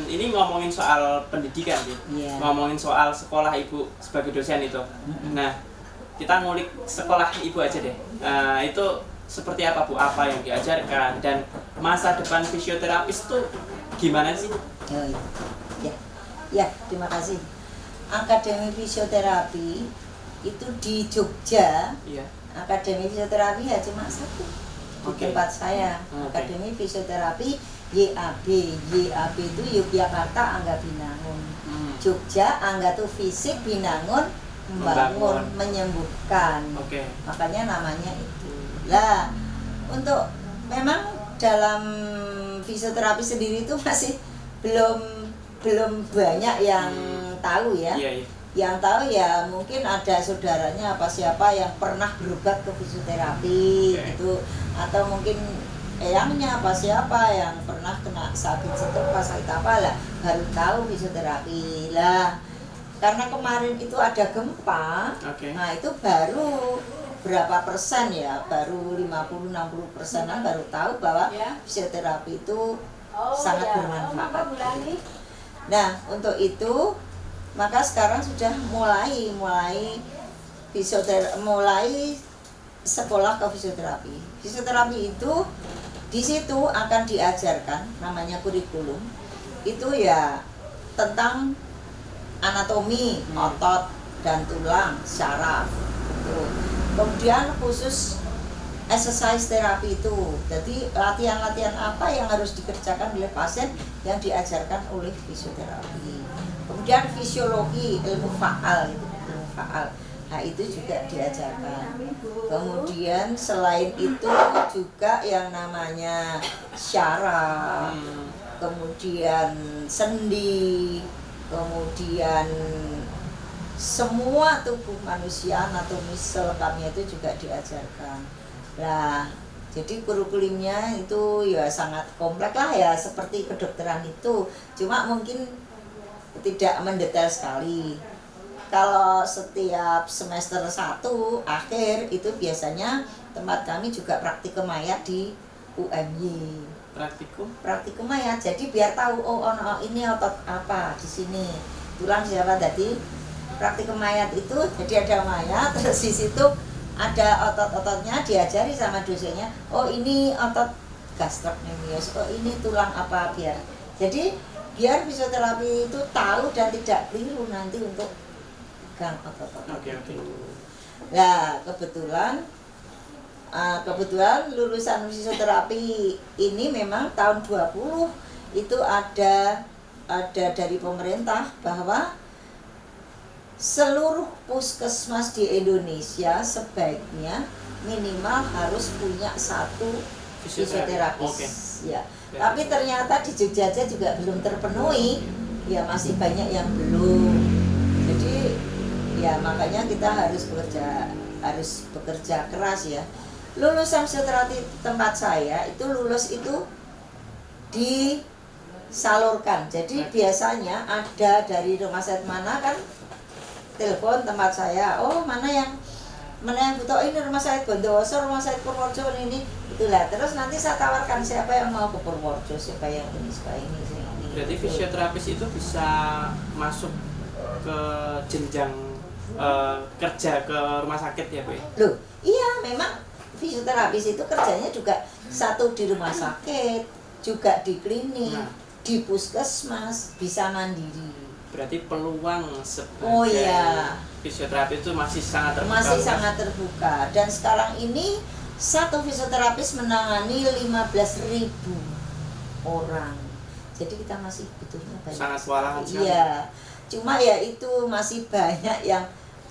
ini ngomongin soal pendidikan sih, ngomongin soal sekolah ibu sebagai dosen itu. Nah, kita ngulik sekolah ibu aja deh. Itu seperti apa Bu? Apa yang diajarkan dan masa depan fisioterapis tuh gimana sih? Ya, terima kasih. Akademi Fisioterapi itu di Jogja. Iya. Akademi Fisioterapi ya cuma satu di tempat saya. Akademi Fisioterapi YAB. YAB itu Yogyakarta Angga Binangun. Jogja Angga itu fisik, Binangun membangun, menyembuhkan. Makanya namanya itu. Lah, untuk memang dalam fisioterapi sendiri itu masih belum banyak yang tahu ya. Yang tahu ya mungkin ada saudaranya apa siapa yang pernah berobat ke fisioterapi gitu, atau mungkin eyangnya apa siapa yang pernah kena sakit stroke sakit apa lah baru tahu fisioterapi lah. Karena kemarin itu ada gempa, nah itu baru berapa persen ya, baru 50-60%an baru tahu bahwa fisioterapi itu sangat bermanfaat. Nah untuk itu maka sekarang sudah mulai sekolah ke fisioterapi. Fisioterapi itu di situ akan diajarkan namanya kurikulum itu ya tentang anatomi otot dan tulang, syaraf gitu. Kemudian khusus exercise terapi itu, jadi latihan-latihan apa yang harus dikerjakan oleh pasien yang diajarkan oleh fisioterapi. Kemudian fisiologi, ilmu faal gitu, ilmu faal. Nah itu juga diajarkan. Kemudian selain itu juga yang namanya syaraf, kemudian sendi, kemudian semua tubuh manusia, anatomi selengkapnya itu juga diajarkan. Nah, jadi kurikulumnya itu ya sangat kompleks lah ya, seperti kedokteran itu. Cuma mungkin tidak mendetail sekali. Kalau setiap semester 1 akhir itu biasanya tempat kami juga praktikum mayat di UMY. Praktikum mayat. Jadi biar tahu ini otot apa di sini, tulang siapa. Jadi praktikum mayat itu jadi ada mayat, terus di situ ada otot-ototnya diajari sama dosennya. Oh ini otot gastrocnemius, oh ini tulang apa, biar fisioterapi itu tahu dan tidak keliru nanti untuk pegang otot-otot itu. Nah kebetulan lulusan fisioterapi ini memang tahun 20 itu ada dari pemerintah bahwa seluruh puskesmas di Indonesia sebaiknya minimal harus punya 1 fisioterapis. Ya. Tapi ternyata di Jogja aja juga belum terpenuhi, ya masih banyak yang belum. Jadi ya makanya kita harus bekerja keras ya. Lulusan fisioterapi tempat saya itu lulus itu disalurkan. Jadi biasanya ada dari rumah sakit mana kan telepon tempat saya, oh mana yang butuh ini rumah sakit Bondowoso, rumah sakit Purworejo ini itulah. Terus nanti saya tawarkan siapa yang mau ke Purworejo, siapa yang ini. Berarti fisioterapis itu bisa masuk ke jenjang kerja ke rumah sakit ya Bu? Loh, iya memang fisioterapis itu kerjanya juga satu di rumah sakit, juga di klinik, di puskesmas, bisa mandiri. Berarti peluang sebagai fisioterapi itu masih sangat terbuka. Dan sekarang ini satu fisioterapis menangani 15.000 orang. Jadi kita masih butuhnya banyak. Sangat kewalahan sekali. Iya. Cuma ya itu masih banyak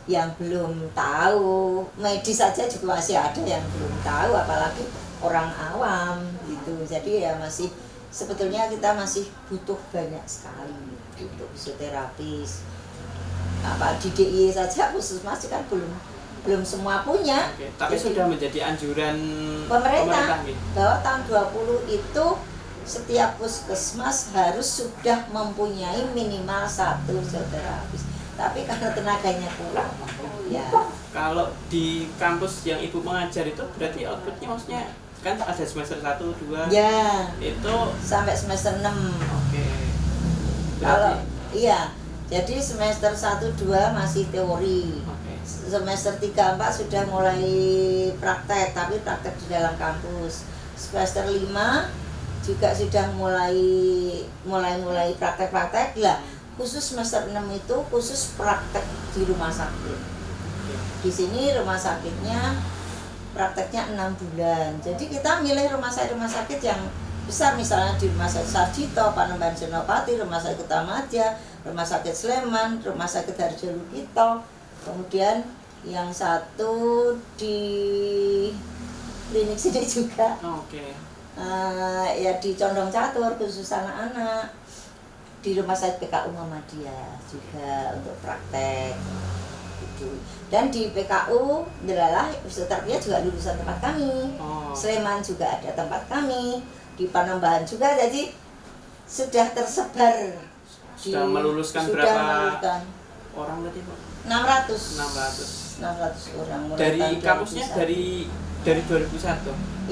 yang belum tahu. Medis saja juga masih ada yang belum tahu, apalagi orang awam gitu. Jadi ya masih sebetulnya kita masih butuh banyak sekali untuk fisioterapis. Apa di DIY saja puskesmas kan belum semua punya. Tapi jadi, sudah menjadi anjuran pemerintah bahwa tahun 20 itu setiap puskesmas harus sudah mempunyai minimal 1 fisioterapis. Tapi karena tenaganya kurang, ya. Kalau di kampus yang Ibu mengajar itu berarti outputnya maksudnya kan ada semester 1, 2 ya, itu sampai semester 6. Iya. Jadi semester 1 2 masih teori. Semester 3 4 sudah mulai praktek, tapi praktek di dalam kampus. Semester 5 juga sudah mulai praktek-praktek lah. Khusus semester 6 itu khusus praktek di rumah sakit. Di sini rumah sakitnya prakteknya 6 bulan. Jadi kita milih rumah sakit yang besar, misalnya di Rumah Sakit Sarjito, Panembahan Senopati, Rumah Sakit Utamaja, Rumah Sakit Sleman, Rumah Sakit Harjo Lukito. Kemudian yang satu di klinik sini juga. Ya di Condong Catur khusus anak-anak. Di Rumah Sakit PKU Muhammadiyah juga untuk praktek. Gitu. Dan di PKU Delalah fisioterapinya juga lulusan tempat kami. Sleman juga ada tempat kami. Di Panembahan juga, jadi sudah tersebar. Sudah meluluskan berapa orang tadi, Pak? 600 orang. Dari kampusnya dari 2001?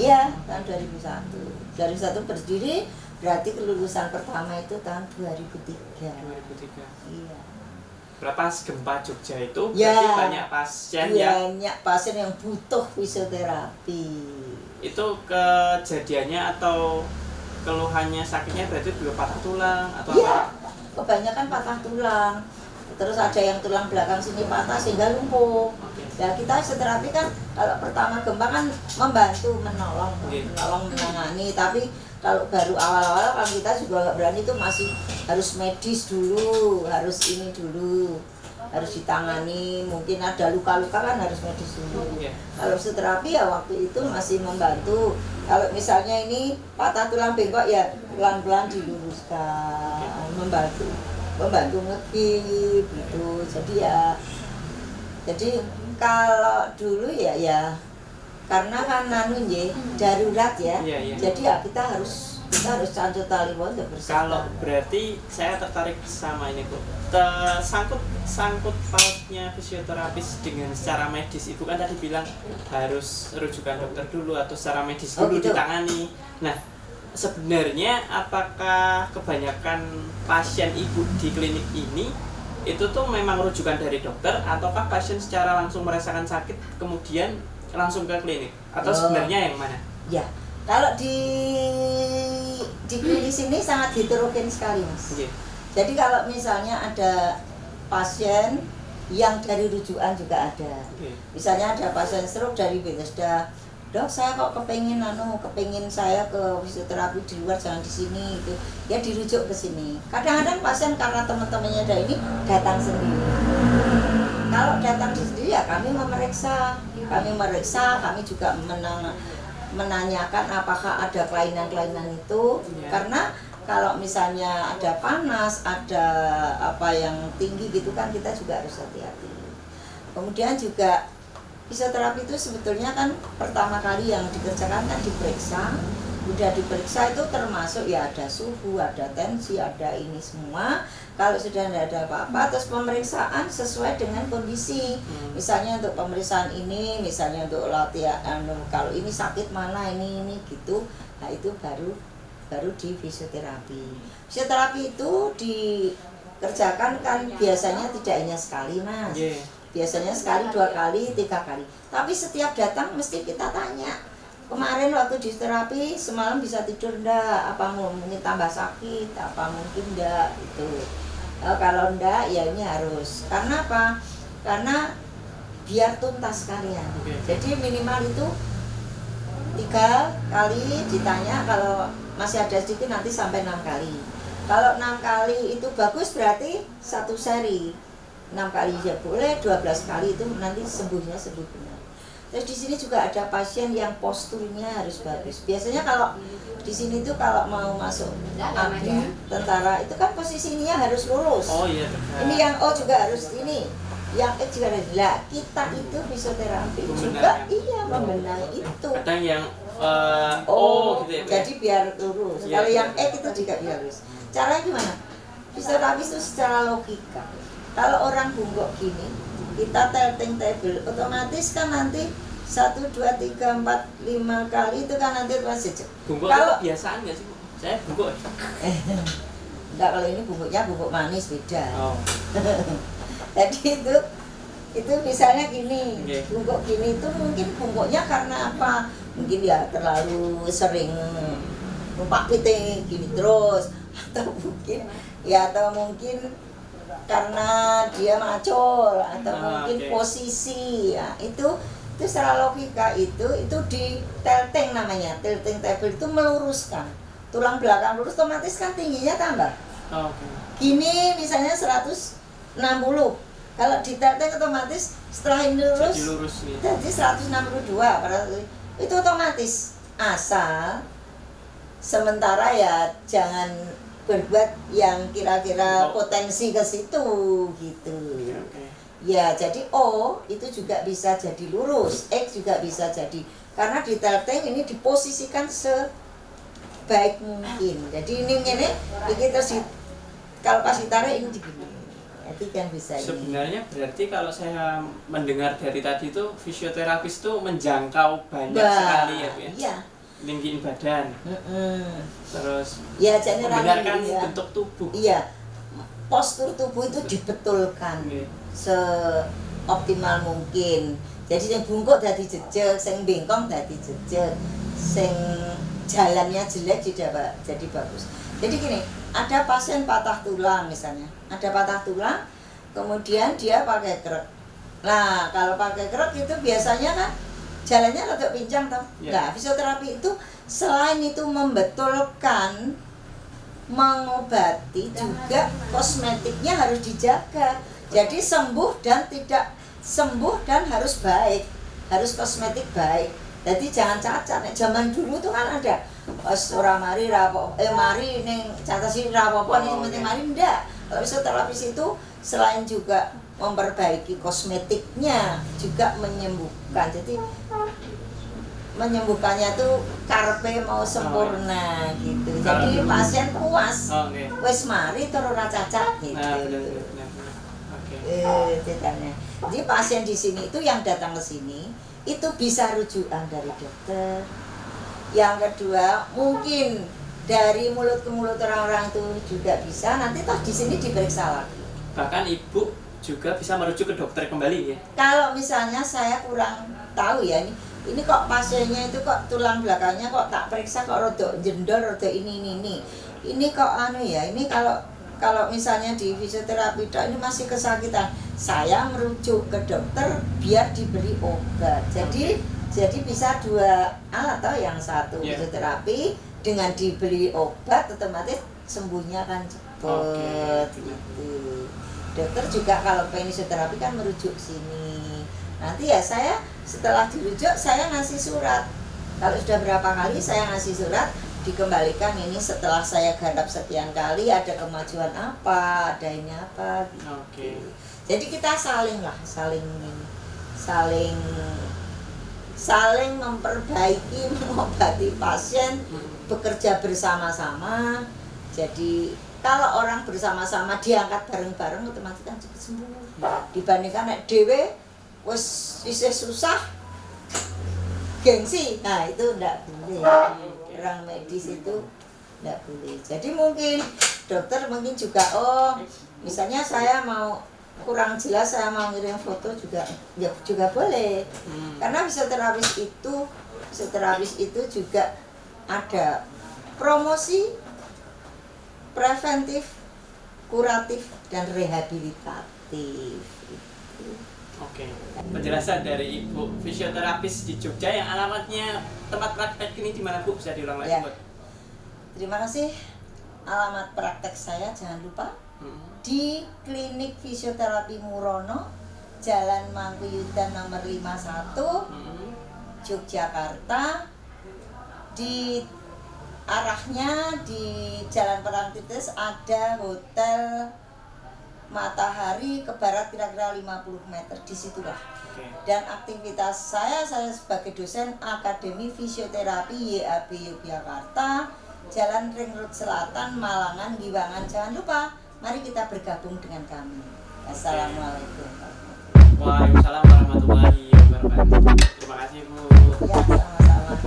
Iya, tahun 2001. 2001 berdiri, berarti kelulusan pertama itu tahun 2003. Iya. Berapa gempa Jogja itu? Ya, berarti banyak pasien yang butuh fisioterapi. Itu kejadiannya atau keluhannya sakitnya berarti juga patah tulang atau apa? Kebanyakan patah tulang. Terus ada yang tulang belakang sini patah sehingga lumpuh. Ya kita fisioterapi kan kalau pertama gempa kan membantu menolong menangani, tapi kalau baru awal-awal kan kita juga nggak berani, itu masih harus medis dulu, harus ini dulu, harus ditangani, mungkin ada luka-luka kan harus medis dulu. Kalau fisioterapi ya waktu itu masih membantu. Kalau misalnya ini patah tulang bengkok ya pelan-pelan diluruskan, membantu ngekip gitu. Jadi kalau dulu ya karena kan darurat ya. Jadi ya kita harus cancut tali untuk bersama. Kalau berarti saya tertarik sama ini, Bu. Sangkut pautnya fisioterapis dengan secara medis, Ibu kan tadi bilang harus rujukan dokter dulu atau secara medis dulu gitu. Ditangani. Nah, sebenarnya apakah kebanyakan pasien Ibu di klinik ini itu tuh memang rujukan dari dokter, ataukah pasien secara langsung merasakan sakit kemudian langsung ke klinik, atau sebenarnya yang mana? Ya, kalau di klinik sini sangat heterogen sekali, Mas. Jadi kalau misalnya ada pasien yang dari rujukan juga ada. Misalnya ada pasien stroke dari Bethesda, dok saya kok kepengin saya ke fisioterapi di luar, jangan di sini gitu. Ya dirujuk ke sini. Kadang-kadang pasien karena teman-temannya ada ini datang sendiri. Kalau datang sendiri ya kami memeriksa, kami juga menanyakan apakah ada kelainan-kelainan itu. Karena kalau misalnya ada panas, ada apa yang tinggi gitu kan kita juga harus hati-hati. Kemudian juga fisioterapi itu sebetulnya kan pertama kali yang dikerjakan kan diperiksa. Udah diperiksa itu termasuk ya ada suhu, ada tensi, ada ini semua. Kalau sudah tidak ada apa-apa, terus pemeriksaan sesuai dengan kondisi. Misalnya untuk pemeriksaan ini, misalnya untuk latihan, kalau ini sakit mana, ini gitu. Nah itu baru di fisioterapi. Fisioterapi itu dikerjakan kan biasanya tidak hanya sekali, Mas. Biasanya sekali, 2 kali, 3 kali. Tapi setiap datang mesti kita tanya, kemarin waktu di terapi semalam bisa tidur enggak? Apa mungkin tambah sakit? Apa mungkin enggak? Itu. Kalau enggak ya ini harus. Karena apa? Karena biar tuntas sekalian. Jadi minimal itu 3 kali ditanya, kalau masih ada sedikit nanti sampai 6 kali. Kalau 6 kali itu bagus berarti 1 seri. 6 kali ya boleh, 12 kali itu nanti sembuh benar. Terus di sini juga ada pasien yang posturnya harus bagus. Biasanya kalau di sini tuh kalau mau masuk abri tentara itu kan posisinya harus lurus. Ini yang O juga harus ini, yang E juga harus. Lah kita itu fisioterapi juga membenahi itu. Kadang yang gitu ya. Jadi biar lurus. Kalau yang E itu juga biar lurus. Caranya gimana? Fisioterapi itu secara logika. Kalau orang bungkuk gini, kita tilting table, otomatis kan nanti 1, 2, 3, 4, 5 kali itu kan nanti masih bungkuk. Kalau kebiasaan nggak sih, Bu? Saya bungkuk. Enggak, kalau ini bungkuknya bungkuk manis beda. Oh. Jadi itu misalnya gini, Okay. bungkuk gini itu mungkin bungkuknya karena apa? Mungkin ya terlalu sering numpak piting gini terus, atau mungkin karena dia macul, atau mungkin okay. posisi ya, itu secara logika itu di tilting namanya. Tilting table itu meluruskan tulang belakang lurus, otomatis kan tingginya tambah. Okay. Gini misalnya 160, kalau di tilting otomatis setelah ini lurus jadi 162, itu otomatis. Asal sementara ya jangan berbuat yang kira-kira potensi ke situ gitu. Okay. Ya, jadi O itu juga bisa jadi lurus, X juga bisa jadi, karena di tilting ini diposisikan sebaik mungkin. Jadi ini terus kalau pas ditarik ini begini. Jadi kan bisa ini. Sebenarnya berarti kalau saya mendengar dari tadi itu fisioterapis itu menjangkau banyak sekali ya Bu ya. Iya. Tinggiin badan. Terus ya, jadi membenarkan bentuk tubuh. Iya. Postur tubuh itu dibetulkan. Seoptimal mungkin. Jadi yang bungkuk dadi jejeg, sing bengkong dadi jejeg, sing jalannya jelek jadi bagus. Jadi gini, ada pasien patah tulang misalnya, ada patah tulang, kemudian dia pakai krek. Nah, kalau pakai krek itu biasanya kan jalannya rada pincang toh. Nah, fisioterapi itu selain itu membetulkan, mengobati, juga kosmetiknya harus dijaga. Jadi sembuh dan harus baik, harus kosmetik baik. Jadi jangan cacat. Zaman dulu tuh kan ada pas ora mari mari ning catasi rapopo ning penting mari ndak. Kalau fisioterapi itu selain juga memperbaiki kosmetiknya juga menyembuhkan. Jadi menyembuhkannya tuh karepe mau sempurna gitu. Jadi pasien puas. Wis mari terus ora cacat gitu. Ceritanya. Jadi pasien di sini itu yang datang ke sini itu bisa rujukan dari dokter. Yang kedua, mungkin dari mulut ke mulut orang-orang itu juga bisa. Nanti toh di sini diperiksa lagi. Bahkan ibu juga bisa merujuk ke dokter kembali ya. Kalau misalnya saya kurang tahu ya, ini kok pasiennya itu kok tulang belakangnya kok tak periksa kok rodok jendol, rodok ini. Ini kok ini kalau misalnya di fisioterapi ini masih kesakitan, saya merujuk ke dokter biar diberi obat. Jadi bisa dua alat toh, yang satu fisioterapi dengan diberi obat otomatis sembuhnya kan cepat gitu. Dokter juga kalau pengen fisioterapi kan merujuk sini. Nanti ya saya setelah dirujuk saya ngasih surat. Kalau sudah berapa kali saya ngasih surat, dikembalikan ini setelah saya garap sekian kali ada kemajuan apa, ada ini apa gitu. Jadi kita saling memperbaiki, mengobati pasien, bekerja bersama-sama. Jadi kalau orang bersama-sama diangkat bareng-bareng otomatis kan cepat sembuh. Dibandingkan nek dhewe wis isih susah gengsi. Nah, itu enggak boleh. Orang medis itu enggak boleh. Jadi mungkin dokter juga misalnya saya mau kurang jelas, saya mau ngirim foto juga boleh. Karena fisioterapis itu juga ada promosi, preventif, kuratif, dan rehabilitatif. Oke. Penjelasan dari Ibu fisioterapis di Jogja yang alamatnya tempat praktek ini di mana Bu? Bisa diulang lagi, Bu? Terima kasih. Alamat praktek saya jangan lupa di Klinik Fisioterapi Murono, Jalan Mangkuyudan nomor 51, Yogyakarta. Di arahnya di Jalan Parangtritis ada Hotel Matahari, ke barat kira-kira 50 meter, disitulah. Dan aktivitas saya sebagai dosen Akademi Fisioterapi YAB Yogyakarta, Jalan Ring Road Selatan, Malangan, Giwangan. Jangan lupa, mari kita bergabung dengan kami. Assalamualaikum. Waalaikumsalam warahmatullahi wabarakatuh. Terima kasih Bu. Ya, sama-sama.